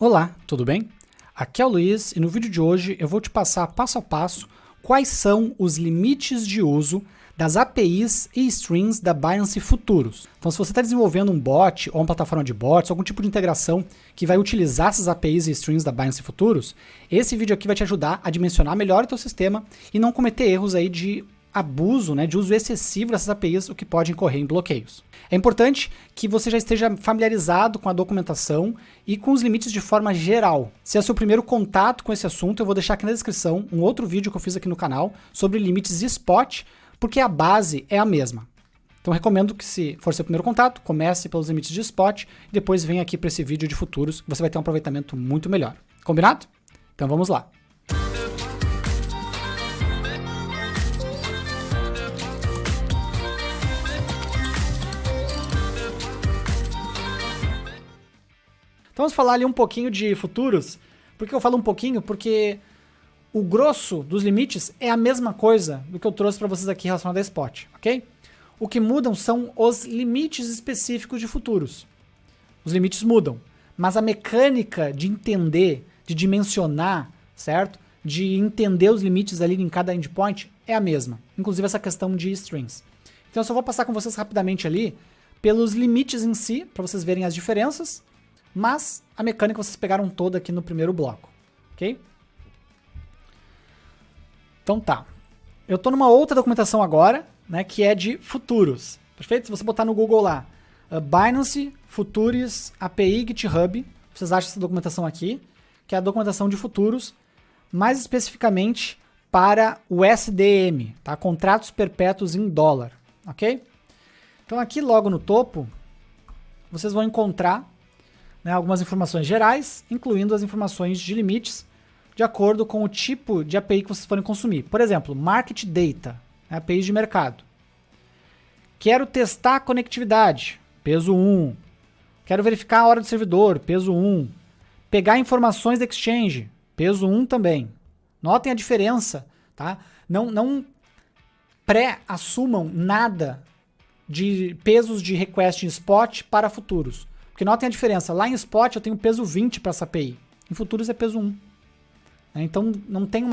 Olá, tudo bem? Aqui é o Luiz e no vídeo de hoje eu vou te passar passo a passo quais são os limites de uso das APIs e strings da Binance Futuros. Então, se você está desenvolvendo um bot ou uma plataforma de bots, algum tipo de integração que vai utilizar essas APIs e strings da Binance Futuros, esse vídeo aqui vai te ajudar a dimensionar melhor o teu sistema e não cometer erros aí de abuso, de uso excessivo dessas APIs, o que pode incorrer em bloqueios. É importante que você já esteja familiarizado com a documentação e com os limites de forma geral. Se é o seu primeiro contato com esse assunto, eu vou deixar aqui na descrição um outro vídeo que eu fiz aqui no canal sobre limites de spot, porque a base é a mesma. Então recomendo que, se for seu primeiro contato, comece pelos limites de spot e depois venha aqui para esse vídeo de futuros, você vai ter um aproveitamento muito melhor. Combinado? Então vamos lá. Então vamos falar ali um pouquinho de futuros. Por que eu falo um pouquinho? Porque o grosso dos limites é a mesma coisa do que eu trouxe para vocês aqui relacionado a spot, ok? O que mudam são os limites específicos de futuros. Os limites mudam, mas a mecânica de entender, de dimensionar, certo? De entender os limites ali em cada endpoint é a mesma. Inclusive essa questão de strings. Então eu só vou passar com vocês rapidamente ali pelos limites em si, para vocês verem as diferenças, mas a mecânica vocês pegaram toda aqui no primeiro bloco, ok? Então tá. Eu estou numa outra documentação agora, que é de futuros, perfeito? Se você botar no Google lá, Binance Futures API GitHub, vocês acham essa documentação aqui, que é a documentação de futuros, mais especificamente para o SDM, tá? Contratos perpétuos em dólar, ok? Então aqui logo no topo, vocês vão encontrar algumas informações gerais, incluindo as informações de limites, de acordo com o tipo de API que vocês forem consumir. Por exemplo, Market Data, APIs de mercado. Quero testar a conectividade, peso 1. Quero verificar a hora do servidor, peso 1. Pegar informações da exchange, peso 1 também. Notem a diferença, tá? Não pré-assumam nada de pesos de request em spot para futuros. Porque notem a diferença, lá em spot eu tenho peso 20 para essa API, em futuros é peso 1. Então não tem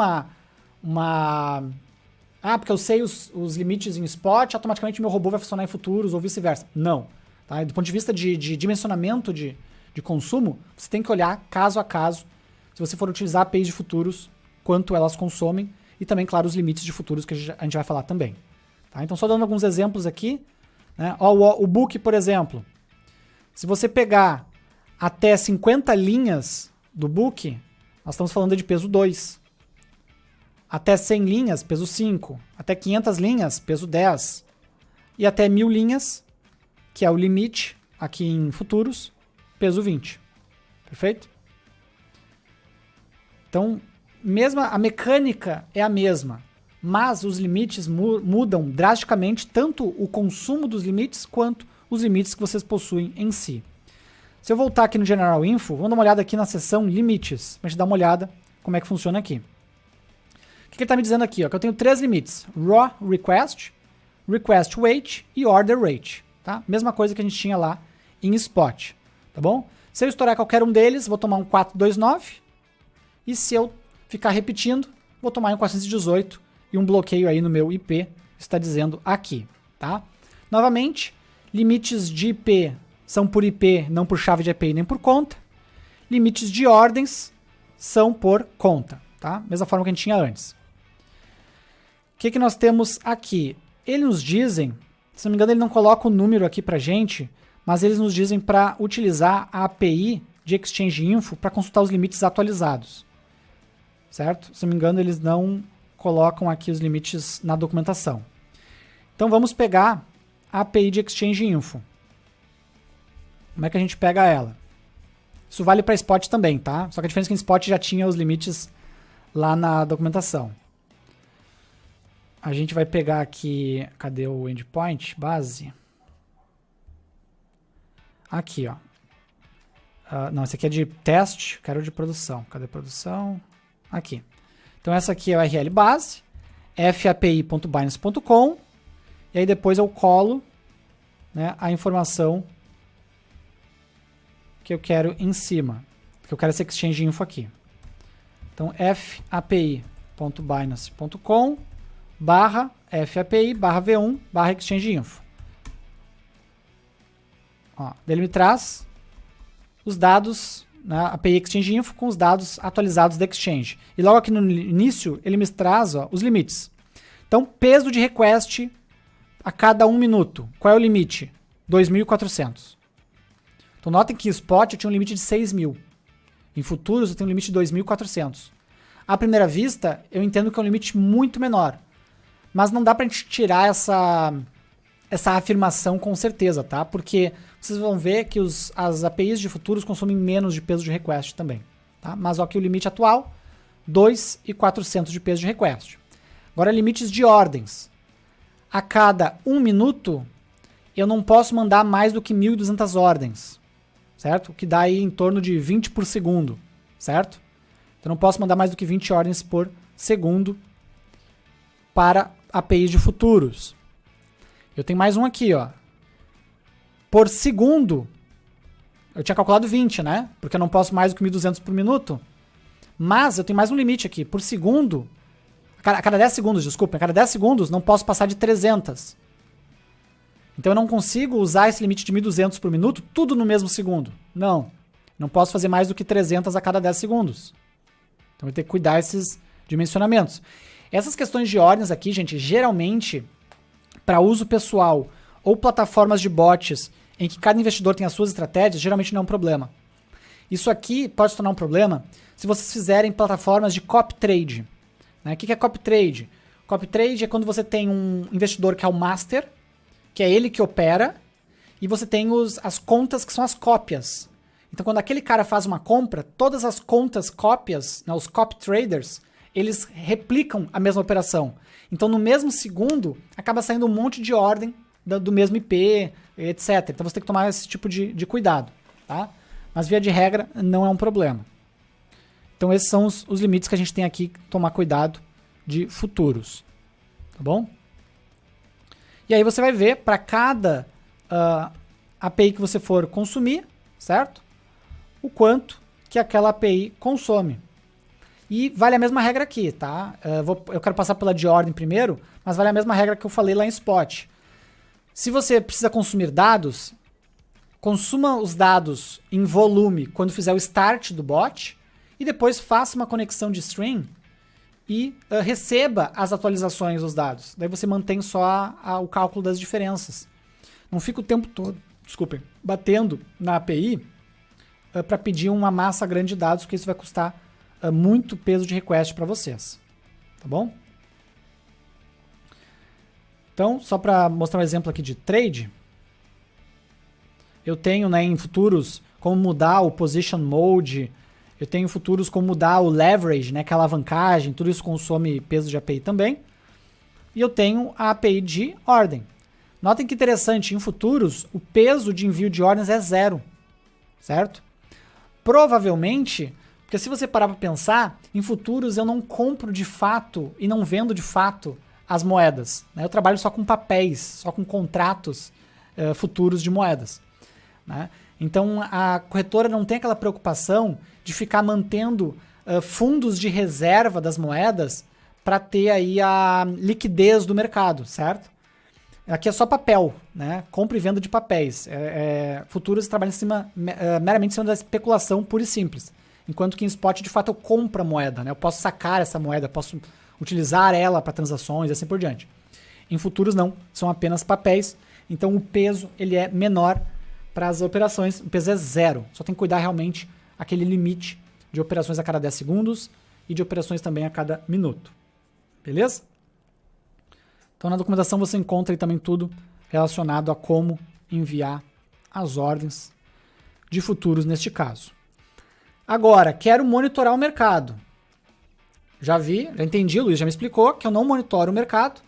porque eu sei os limites em spot, automaticamente meu robô vai funcionar em futuros ou vice-versa. Não. Tá? Do ponto de vista de dimensionamento de consumo, você tem que olhar caso a caso, se você for utilizar APIs de futuros, quanto elas consomem, e também, claro, os limites de futuros que a gente vai falar também. Tá? Então só dando alguns exemplos aqui, o book, por exemplo, se você pegar até 50 linhas do book, nós estamos falando de peso 2. Até 100 linhas, peso 5. Até 500 linhas, peso 10. E até 1000 linhas, que é o limite aqui em futuros, peso 20. Perfeito? Então, a mecânica é a mesma, mas os limites mudam drasticamente, tanto o consumo dos limites quanto os limites que vocês possuem em si. Se eu voltar aqui no General Info, vamos dar uma olhada aqui na seção Limites, para a gente dar uma olhada como é que funciona aqui. O que ele está me dizendo aqui? Que eu tenho 3 limites, Raw Request, Request Wait e Order Rate. Tá? Mesma coisa que a gente tinha lá em Spot. Tá bom? Se eu estourar qualquer um deles, vou tomar um 429, e se eu ficar repetindo, vou tomar um 418 e um bloqueio aí no meu IP, está dizendo aqui. Tá? Novamente, limites de IP são por IP, não por chave de API nem por conta. Limites de ordens são por conta, tá? Mesma forma que a gente tinha antes. O que nós temos aqui? Eles nos dizem, se não me engano ele não coloca o número aqui pra gente, mas eles nos dizem para utilizar a API de Exchange Info para consultar os limites atualizados. Certo? Se não me engano eles não colocam aqui os limites na documentação. Então vamos pegar a API de Exchange Info. Como é que a gente pega ela? Isso vale para Spot também, tá? Só que a diferença é que em Spot já tinha os limites lá na documentação. A gente vai pegar aqui, cadê o endpoint? Base. Aqui, ó. Não, esse aqui é de teste, quero de produção. Cadê produção? Aqui. Então essa aqui é a URL base, fapi.binance.com, e aí depois eu colo a informação que eu quero em cima. porque eu quero esse exchange info aqui. Então, fapi.binance.com fapi/v1/exchange info. Ó, ele me traz os dados, né, API Exchange Info com os dados atualizados da Exchange. E logo aqui no início, ele me traz, ó, os limites. Então, peso de request a cada 1 minuto. Qual é o limite? 2.400. Então, notem que em spot eu tinha um limite de 6.000. Em futuros eu tenho um limite de 2.400. À primeira vista, eu entendo que é um limite muito menor. Mas não dá pra gente tirar essa afirmação com certeza, tá? Porque vocês vão ver que as APIs de futuros consomem menos de peso de request também, tá? Mas aqui o limite atual, 2.400 de peso de request. Agora, limites de ordens. A cada 1 minuto, eu não posso mandar mais do que 1.200 ordens, certo? O que dá aí em torno de 20 por segundo, certo? Então, não posso mandar mais do que 20 ordens por segundo para APIs de futuros. Eu tenho mais um aqui, ó. Por segundo, eu tinha calculado 20, né? Porque eu não posso mais do que 1.200 por minuto. Mas eu tenho mais um limite aqui. Por segundo, a cada 10 segundos, desculpa, a cada 10 segundos não posso passar de 300. Então eu não consigo usar esse limite de 1.200 por minuto tudo no mesmo segundo. Não posso fazer mais do que 300 a cada 10 segundos. Então eu tenho que cuidar desses dimensionamentos. Essas questões de ordens aqui, gente, geralmente, para uso pessoal ou plataformas de bots em que cada investidor tem as suas estratégias, geralmente não é um problema. Isso aqui pode se tornar um problema se vocês fizerem plataformas de copy trade. Né? O que é copy trade? Copy trade é quando você tem um investidor que é o master, que é ele que opera, e você tem as contas que são as cópias. Então, quando aquele cara faz uma compra, todas as contas cópias, né, os copy traders, eles replicam a mesma operação. Então, no mesmo segundo, acaba saindo um monte de ordem do mesmo IP, etc. Então, você tem que tomar esse tipo de cuidado, tá? Mas, via de regra, não é um problema. Então, esses são os limites que a gente tem aqui que tomar cuidado de futuros, tá bom? E aí você vai ver para cada API que você for consumir, certo? O quanto que aquela API consome. E vale a mesma regra aqui, tá? Eu quero passar pela de ordem primeiro, mas vale a mesma regra que eu falei lá em Spot. Se você precisa consumir dados, consuma os dados em volume quando fizer o start do bot e depois faça uma conexão de stream e receba as atualizações dos dados. Daí você mantém só o cálculo das diferenças. Não fica o tempo todo, desculpem, batendo na API para pedir uma massa grande de dados, porque isso vai custar muito peso de request para vocês, tá bom? Então, só para mostrar um exemplo aqui de trade, eu tenho, né, em futuros como mudar o position mode, eu tenho futuros como mudar o leverage, né, que é a alavancagem, tudo isso consome peso de API também. E eu tenho a API de ordem. Notem que interessante, em futuros o peso de envio de ordens é 0, certo? Provavelmente, porque se você parar para pensar, em futuros eu não compro de fato e não vendo de fato as moedas, né? Eu trabalho só com papéis, só com contratos futuros de moedas, né? Então a corretora não tem aquela preocupação de ficar mantendo fundos de reserva das moedas para ter aí a liquidez do mercado, certo? Aqui é só papel, né? Compra e venda de papéis. Futuros trabalham meramente em cima da especulação pura e simples. Enquanto que em spot, de fato, eu compro a moeda, né? Eu posso sacar essa moeda, posso utilizar ela para transações e assim por diante. Em futuros, não. São apenas papéis. Então, o peso ele é menor para as operações. O peso é 0. Só tem que cuidar realmente aquele limite de operações a cada 10 segundos e de operações também a cada minuto. Beleza? Então, na documentação você encontra aí também tudo relacionado a como enviar as ordens de futuros neste caso. Agora, quero monitorar o mercado. Já entendi, o Luiz já me explicou que eu não monitoro o mercado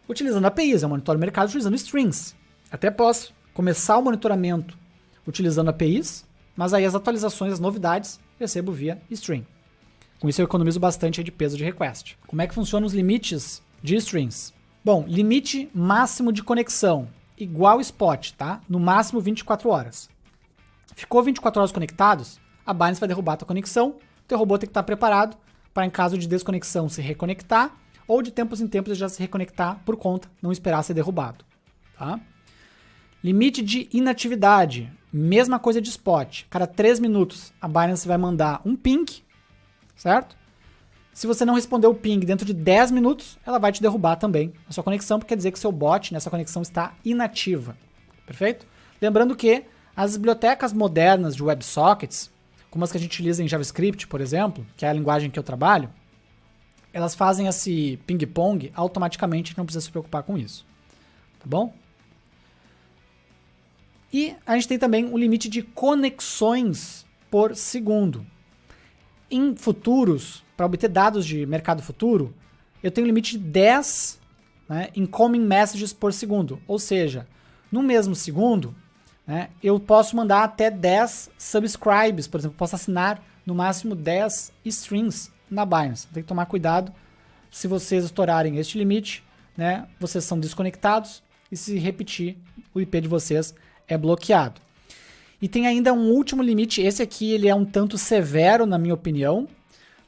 utilizando APIs, eu monitoro o mercado utilizando strings. Até posso começar o monitoramento utilizando APIs, mas aí as atualizações, as novidades, recebo via string. Com isso eu economizo bastante de peso de request. Como é que funcionam os limites de strings? Bom, limite máximo de conexão, igual spot, tá? No máximo 24 horas. Ficou 24 horas conectados, a Binance vai derrubar a tua conexão, o teu robô tem que estar preparado para, em caso de desconexão, se reconectar, ou de tempos em tempos já se reconectar por conta, não esperar ser derrubado. Tá? Limite de inatividade, mesma coisa de spot. Cada 3 minutos a Binance vai mandar um ping, certo? Se você não responder o ping dentro de 10 minutos, ela vai te derrubar também a sua conexão, porque quer dizer que seu bot nessa conexão está inativa. Perfeito? Lembrando que as bibliotecas modernas de WebSockets, como as que a gente utiliza em JavaScript, por exemplo, que é a linguagem que eu trabalho, elas fazem esse ping-pong automaticamente, a gente não precisa se preocupar com isso. Tá bom? E a gente tem também um limite de conexões por segundo. Em futuros, para obter dados de mercado futuro, eu tenho um limite de 10 incoming messages por segundo. Ou seja, no mesmo segundo, eu posso mandar até 10 subscribes, por exemplo, posso assinar no máximo 10 strings na Binance. Tem que tomar cuidado, se vocês estourarem este limite, vocês são desconectados e se repetir, o IP de vocês é bloqueado. E tem ainda um último limite, esse aqui ele é um tanto severo na minha opinião,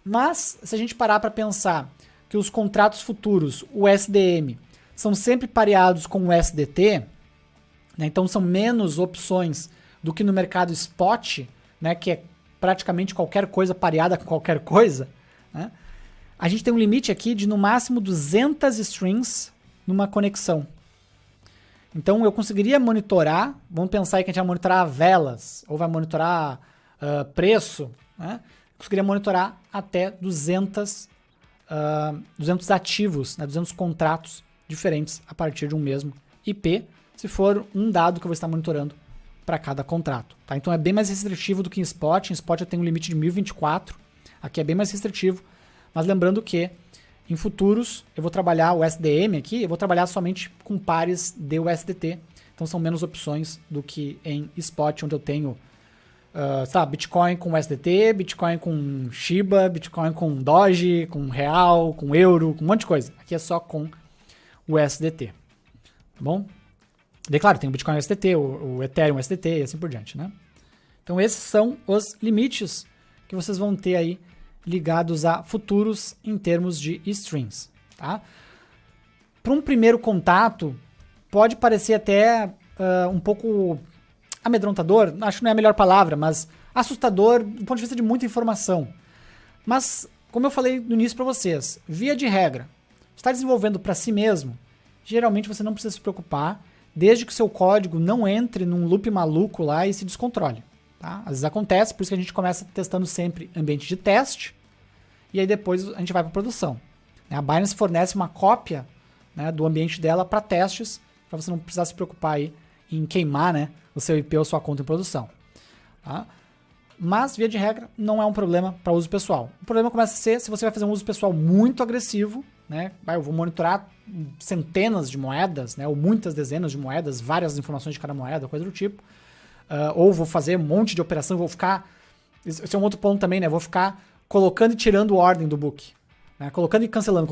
mas se a gente parar para pensar que os contratos futuros, o SDM, são sempre pareados com o SDT, então são menos opções do que no mercado spot, que é praticamente qualquer coisa pareada com qualquer coisa, a gente tem um limite aqui de no máximo 200 strings numa conexão. Então eu conseguiria monitorar, vamos pensar aí que a gente vai monitorar velas, ou vai monitorar preço, eu conseguiria monitorar até 200 ativos, 200 contratos diferentes a partir de um mesmo IP, se for um dado que eu vou estar monitorando para cada contrato. Tá? Então é bem mais restritivo do que em Spot. Em Spot eu tenho um limite de 1024, aqui é bem mais restritivo, mas lembrando que em futuros eu vou trabalhar o SDM aqui, eu vou trabalhar somente com pares de USDT, então são menos opções do que em Spot, onde eu tenho Bitcoin com USDT, Bitcoin com Shiba, Bitcoin com Doge, com Real, com Euro, com um monte de coisa. Aqui é só com o USDT, tá bom? Daí, claro, tem o Bitcoin USDT, o Ethereum USDT e assim por diante, Então esses são os limites que vocês vão ter aí ligados a futuros em termos de strings, tá? Para um primeiro contato, pode parecer até um pouco amedrontador, acho que não é a melhor palavra, mas assustador do ponto de vista de muita informação. Mas, como eu falei no início para vocês, via de regra, está desenvolvendo para si mesmo, geralmente você não precisa se preocupar, desde que seu código não entre num loop maluco lá e se descontrole. Tá? Às vezes acontece, por isso que a gente começa testando sempre ambiente de teste, e aí depois a gente vai para produção. A Binance fornece uma cópia do ambiente dela para testes, para você não precisar se preocupar aí em queimar o seu IP ou sua conta em produção. Tá? Mas, via de regra, não é um problema para uso pessoal. O problema começa a ser se você vai fazer um uso pessoal muito agressivo, eu vou monitorar centenas de moedas, ou muitas dezenas de moedas, várias informações de cada moeda, coisa do tipo, ou vou fazer um monte de operação, vou ficar... Esse é um outro ponto também, vou ficar colocando e tirando ordem do book. Colocando e cancelando,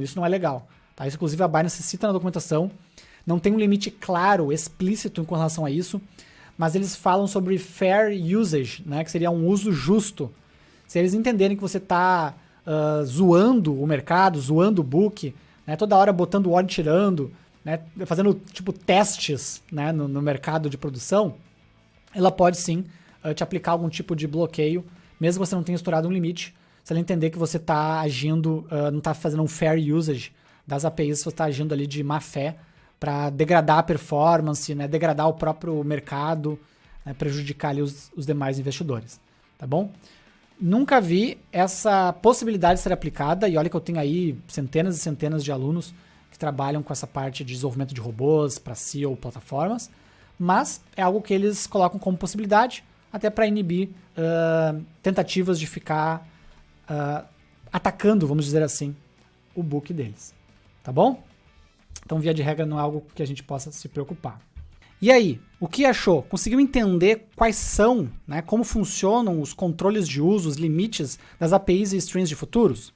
isso não é legal. Tá? Isso, inclusive, a Binance cita na documentação, não tem um limite claro, explícito com relação a isso, mas eles falam sobre fair usage, que seria um uso justo. Se eles entenderem que você está zoando o mercado, zoando o book, toda hora botando ordem, tirando, fazendo tipo testes no mercado de produção, ela pode sim te aplicar algum tipo de bloqueio, mesmo que você não tenha estourado um limite, se ela entender que você está agindo, não está fazendo um fair usage das APIs, você está agindo ali de má fé para degradar a performance, degradar o próprio mercado, prejudicar ali os demais investidores, tá bom? Nunca vi essa possibilidade de ser aplicada, e olha que eu tenho aí centenas e centenas de alunos que trabalham com essa parte de desenvolvimento de robôs para si ou plataformas, mas é algo que eles colocam como possibilidade, até para inibir tentativas de ficar atacando, vamos dizer assim, o book deles, tá bom? Então, via de regra, não é algo que a gente possa se preocupar. E aí, o que achou? Conseguiu entender quais são, como funcionam os controles de uso, os limites das APIs e strings de futuros?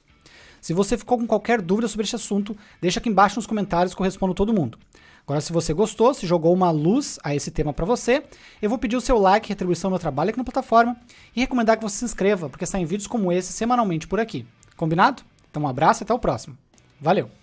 Se você ficou com qualquer dúvida sobre esse assunto, deixa aqui embaixo nos comentários que eu respondo todo mundo. Agora, se você gostou, se jogou uma luz a esse tema para você, eu vou pedir o seu like, retribuição ao meu trabalho aqui na plataforma e recomendar que você se inscreva, porque saem vídeos como esse semanalmente por aqui. Combinado? Então um abraço e até o próximo. Valeu!